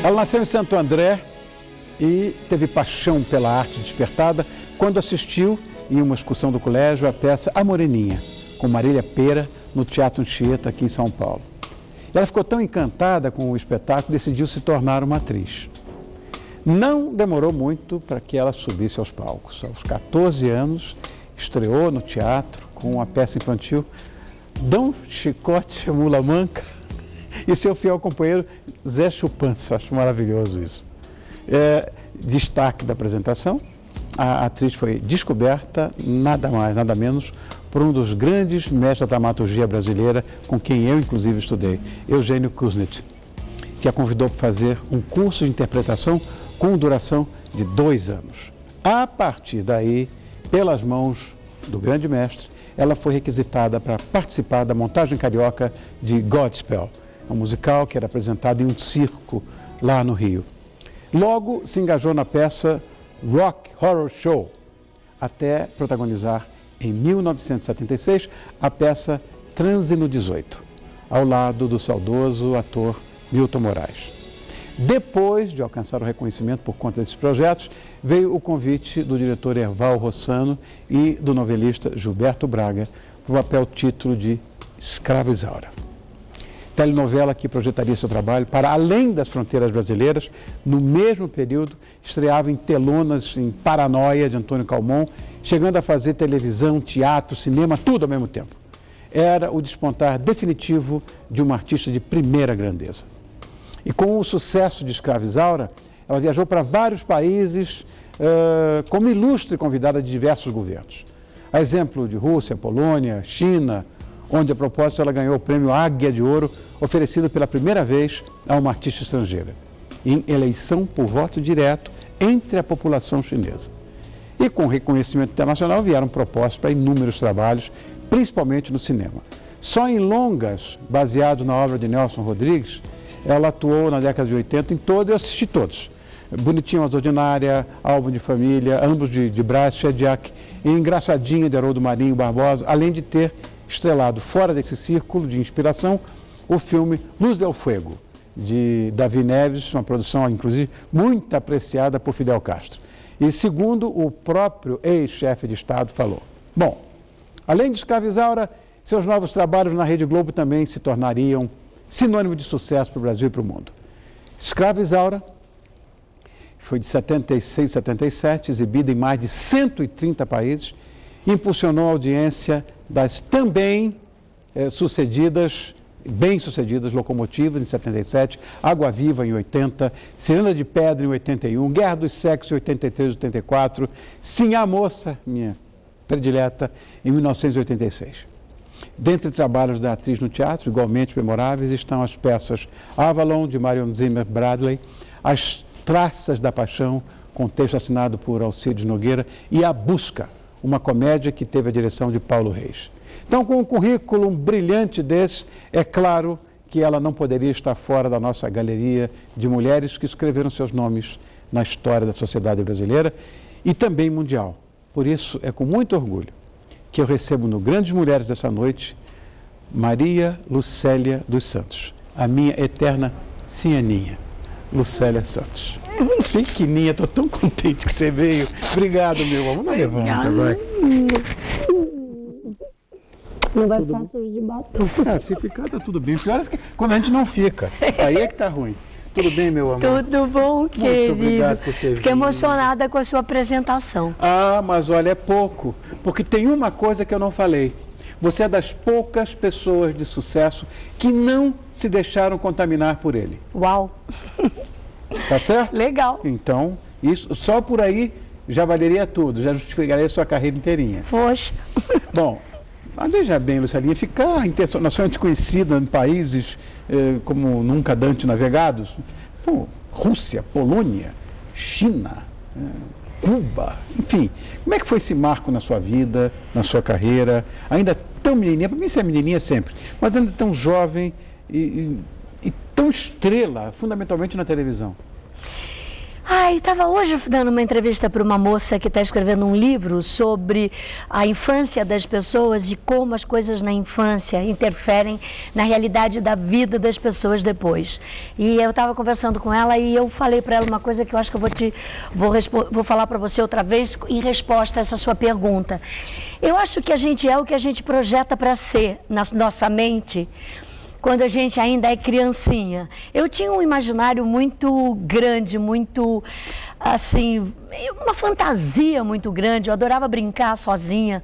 Ela nasceu em Santo André e teve paixão pela arte despertada quando assistiu, em uma excursão do colégio, a peça A Moreninha, com Marília Pêra, no Teatro Anchieta, aqui em São Paulo. Ela ficou tão encantada com o espetáculo, decidiu se tornar uma atriz. Não demorou muito para que ela subisse aos palcos. Aos 14 anos, estreou no teatro com a peça infantil Dom Chicote Mula Manca e seu fiel companheiro Zé Chupança. Acho maravilhoso isso. Destaque da apresentação, a atriz foi descoberta, nada mais, nada menos, por um dos grandes mestres da dramaturgia brasileira, com quem eu, inclusive, estudei, Eugênio Kuznets, que a convidou para fazer um curso de interpretação com duração de 2 anos. A partir daí, pelas mãos do grande mestre, ela foi requisitada para participar da montagem carioca de Godspell, um musical que era apresentado em um circo lá no Rio. Logo se engajou na peça Rock Horror Show, até protagonizar em 1976 a peça Transe no 18, ao lado do saudoso ator Milton Moraes. Depois de alcançar o reconhecimento por conta desses projetos, veio o convite do diretor Erval Rossano e do novelista Gilberto Braga para o papel título de Escrava Isaura. Telenovela que projetaria seu trabalho para além das fronteiras brasileiras. No mesmo período, estreava em telonas em Paranoia, de Antônio Calmon, chegando a fazer televisão, teatro, cinema, tudo ao mesmo tempo. Era o despontar definitivo de uma artista de primeira grandeza. E com o sucesso de Escrava Isaura, ela viajou para vários países como ilustre convidada de diversos governos. A exemplo de Rússia, Polônia, China, onde, a propósito, ela ganhou o prêmio Águia de Ouro, oferecido pela primeira vez a uma artista estrangeira, em eleição por voto direto entre a população chinesa. E com reconhecimento internacional vieram propostas para inúmeros trabalhos, principalmente no cinema. Só em longas, baseados na obra de Nelson Rodrigues, ela atuou na década de 80 em todos, eu assisti todos. Bonitinha Mas Ordinária, Álbum de Família, ambos de Brás Chediak, e Engraçadinha de Haroldo Marinho Barbosa, além de ter estrelado fora desse círculo de inspiração o filme Luz del Fuego, de Davi Neves, uma produção, inclusive, muito apreciada por Fidel Castro. E segundo o próprio ex-chefe de Estado falou. Bom, além de Escrava Isaura, seus novos trabalhos na Rede Globo também se tornariam sinônimo de sucesso para o Brasil e para o mundo. Escrava Isaura foi de 76 a 77, exibida em mais de 130 países, impulsionou a audiência das também bem-sucedidas Locomotivas, em 77, Água Viva, em 80, Ciranda de Pedra, em 81, Guerra dos Sexos, em 83 e 84, Sim, a Moça, minha predileta, em 1986. Dentre trabalhos da atriz no teatro, igualmente memoráveis, estão as peças Avalon, de Marion Zimmer Bradley, As Traças da Paixão, com texto assinado por Alcides Nogueira, e A Busca, uma comédia que teve a direção de Paulo Reis. Então, com um currículo brilhante desse, é claro que ela não poderia estar fora da nossa galeria de mulheres que escreveram seus nomes na história da sociedade brasileira e também mundial. Por isso, é com muito orgulho que eu recebo no Grandes Mulheres dessa noite, Maria Lucélia dos Santos, a minha eterna cianinha, Lucélia Santos. Pequeninha, estou tão contente que você veio. Obrigado, meu amor. Não levanta, vai. Não vai ficar sujo de batom. Se ficar, tá tudo bem. Pior é que quando a gente não fica. Aí é que tá ruim. Tudo bem, meu amor? Tudo bom, querido? Muito obrigado por ter vindo. Fiquei emocionada com a sua apresentação. Ah, mas olha, é pouco. Porque tem uma coisa que eu não falei. Você é das poucas pessoas de sucesso que não se deixaram contaminar por ele. Uau! Tá certo? Legal. Então, isso só por aí já valeria tudo, já justificaria a sua carreira inteirinha. Poxa. Bom, mas veja bem, Lucelinha, ficar internacionalmente conhecida em países como nunca dantes navegados, Rússia, Polônia, China, Cuba, enfim. Como é que foi esse marco na sua vida, na sua carreira? Ainda tão menininha, para mim você é menininha sempre, mas ainda tão jovem e tão estrela, fundamentalmente na televisão. Ai, estava hoje dando uma entrevista para uma moça que está escrevendo um livro sobre a infância das pessoas e como as coisas na infância interferem na realidade da vida das pessoas depois. E eu estava conversando com ela e eu falei para ela uma coisa que eu acho que eu vou falar para você outra vez em resposta a essa sua pergunta. Eu acho que a gente é o que a gente projeta para ser na nossa mente quando a gente ainda é criancinha. Eu tinha um imaginário muito grande, muito, assim, uma fantasia muito grande. Eu adorava brincar sozinha.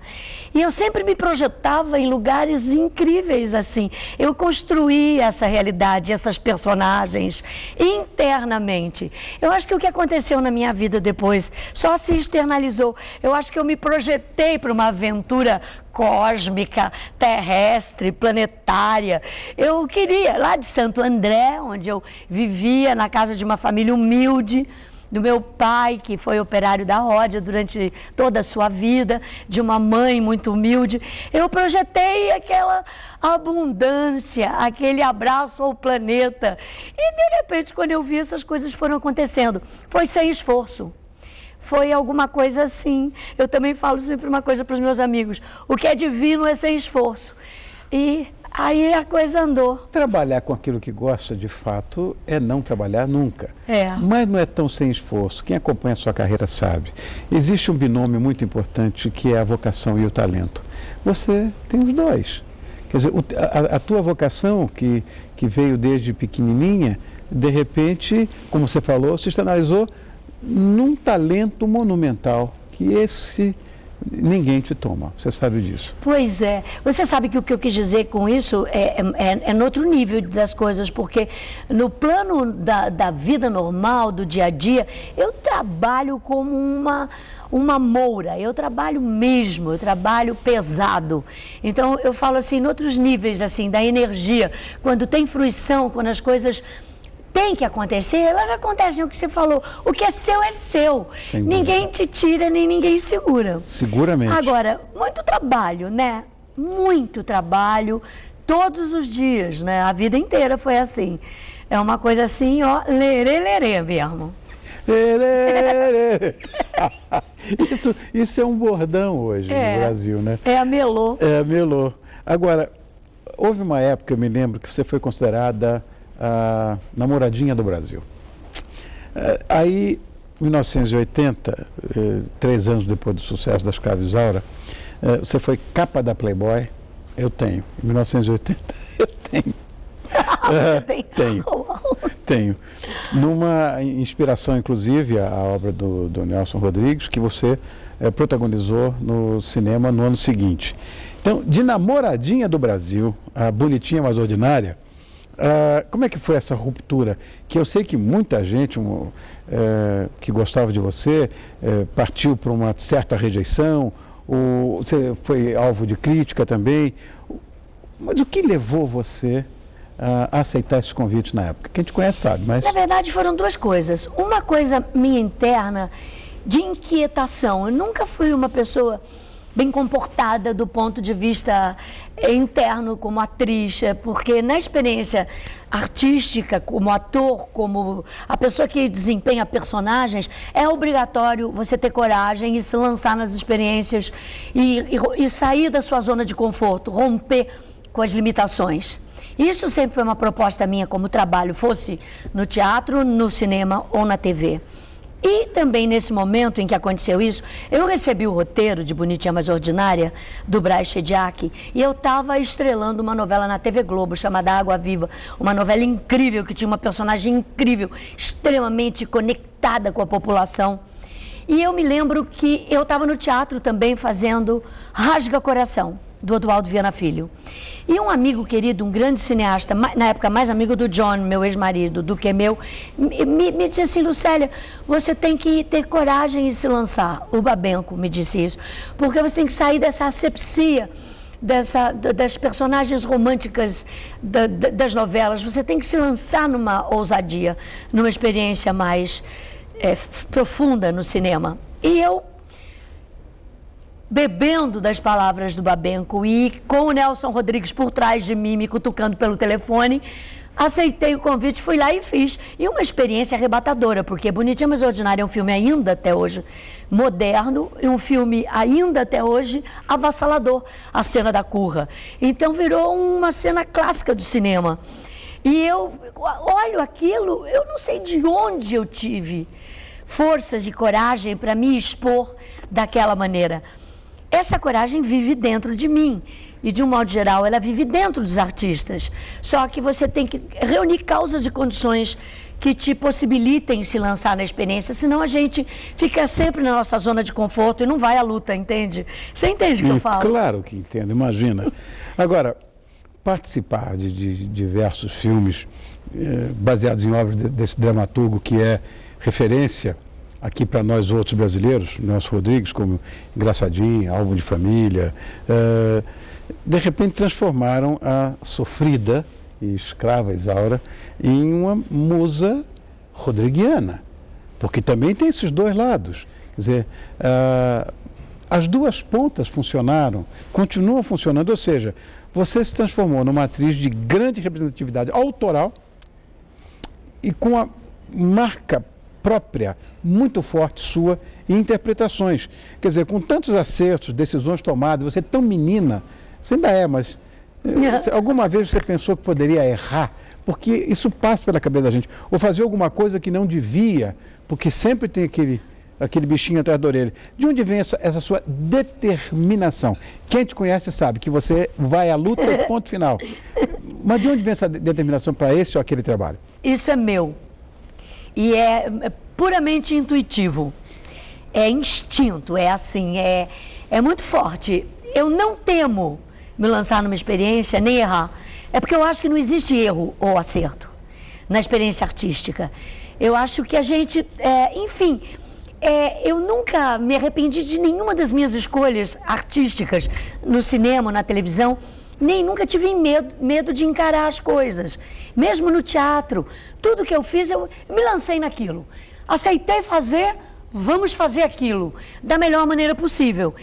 E eu sempre me projetava em lugares incríveis, assim. Eu construí essa realidade, essas personagens, internamente. Eu acho que o que aconteceu na minha vida depois só se externalizou. Eu acho que eu me projetei para uma aventura cósmica, terrestre, planetária. Eu queria, lá de Santo André, onde eu vivia na casa de uma família humilde, do meu pai, que foi operário da Ródia durante toda a sua vida, de uma mãe muito humilde, eu projetei aquela abundância, aquele abraço ao planeta. E, de repente, quando eu vi, essas coisas foram acontecendo. Foi sem esforço. Foi alguma coisa assim. Eu também falo sempre uma coisa para os meus amigos: o que é divino é sem esforço. E aí a coisa andou. Trabalhar com aquilo que gosta, de fato, é não trabalhar nunca. É. Mas não é tão sem esforço. Quem acompanha a sua carreira sabe. Existe um binômio muito importante que é a vocação e o talento. Você tem os dois. Quer dizer, a tua vocação, que veio desde pequenininha, de repente, como você falou, se externalizou num talento monumental, que esse ninguém te toma, você sabe disso. Pois é, você sabe que o que eu quis dizer com isso é no outro nível das coisas, porque no plano da vida normal, do dia a dia, eu trabalho como uma moura, eu trabalho mesmo, eu trabalho pesado. Então eu falo assim, em outros níveis assim, da energia, quando tem fruição, quando as coisas tem que acontecer, elas acontecem, o que você falou. O que é seu. Ninguém te tira, nem ninguém segura. Seguramente. Agora, muito trabalho, né? Muito trabalho, todos os dias, né? A vida inteira foi assim. É uma coisa assim, ó, lerê mesmo. Isso é um bordão hoje no Brasil, né? É a melô. É a melô. Agora, houve uma época, eu me lembro, que você foi considerada a namoradinha do Brasil. Aí, em 1980, 3 anos depois do sucesso das Escrava Isaura, você foi capa da Playboy. Eu tenho. Em 1980, eu tenho. Tenho. Numa inspiração, inclusive, à obra do Nelson Rodrigues, que você protagonizou no cinema no ano seguinte. Então, de namoradinha do Brasil, a bonitinha mais ordinária, como é que foi essa ruptura? Que eu sei que muita gente que gostava de você partiu para uma certa rejeição, você foi alvo de crítica também. Mas o que levou você a aceitar esses convites na época? Quem te conhece sabe, mas... Na verdade foram duas coisas. Uma coisa minha interna de inquietação. Eu nunca fui uma pessoa bem comportada do ponto de vista interno como atriz, porque na experiência artística, como ator, como a pessoa que desempenha personagens, é obrigatório você ter coragem e se lançar nas experiências e sair da sua zona de conforto, romper com as limitações. Isso sempre foi uma proposta minha como trabalho, fosse no teatro, no cinema ou na TV. E também nesse momento em que aconteceu isso, eu recebi o roteiro de Bonitinha Mais Ordinária, do Braz Chediak, e eu estava estrelando uma novela na TV Globo chamada Água Viva, uma novela incrível, que tinha uma personagem incrível, extremamente conectada com a população. E eu me lembro que eu estava no teatro também fazendo Rasga Coração, do Odualdo Viana Filho. E um amigo querido, um grande cineasta, na época mais amigo do John, meu ex-marido, do que meu, me disse assim: Lucélia, você tem que ter coragem e se lançar. O Babenco me disse isso. Porque você tem que sair dessa asepsia, das personagens românticas das novelas. Você tem que se lançar numa ousadia, numa experiência mais profunda no cinema. E eu, bebendo das palavras do Babenco e com o Nelson Rodrigues por trás de mim, me cutucando pelo telefone, Aceitei o convite, fui lá e fiz. E uma experiência arrebatadora, porque Bonitinha Mas Ordinária é um filme ainda até hoje moderno, e um filme ainda até hoje avassalador, a cena da curra. Então virou uma cena clássica do cinema. E eu olho aquilo, eu não sei de onde eu tive forças e coragem para me expor daquela maneira. Essa coragem vive dentro de mim. E, de um modo geral, ela vive dentro dos artistas. Só que você tem que reunir causas e condições que te possibilitem se lançar na experiência, senão a gente fica sempre na nossa zona de conforto e não vai à luta, entende? Você entende o que eu falo? Claro que entendo, imagina. Agora, participar de diversos filmes baseados em obras desse dramaturgo que é referência aqui para nós outros brasileiros, Nelson Rodrigues, como Engraçadinho, Álbum de Família, de repente transformaram a sofrida e escrava Isaura em uma musa rodriguiana, porque também tem esses dois lados. Quer dizer, as duas pontas funcionaram, continuam funcionando, ou seja, você se transformou numa atriz de grande representatividade autoral e com a marca própria, muito forte sua, em interpretações. Quer dizer, com tantos acertos, decisões tomadas, você é tão menina, você ainda é, mas alguma vez você pensou que poderia errar? Porque isso passa pela cabeça da gente. Ou fazer alguma coisa que não devia, porque sempre tem aquele bichinho atrás da orelha. De onde vem essa sua determinação? Quem te conhece sabe que você vai à luta e ponto final. Mas de onde vem essa determinação para esse ou aquele trabalho? Isso é meu. E é puramente intuitivo. É instinto, é assim, é muito forte. Eu não temo me lançar numa experiência, nem errar. É porque eu acho que não existe erro ou acerto na experiência artística. Eu acho que a gente, enfim, eu nunca me arrependi de nenhuma das minhas escolhas artísticas no cinema, na televisão, nem nunca tive medo de encarar as coisas. Mesmo no teatro, tudo que eu fiz, eu me lancei naquilo. Aceitei fazer, vamos fazer aquilo da melhor maneira possível.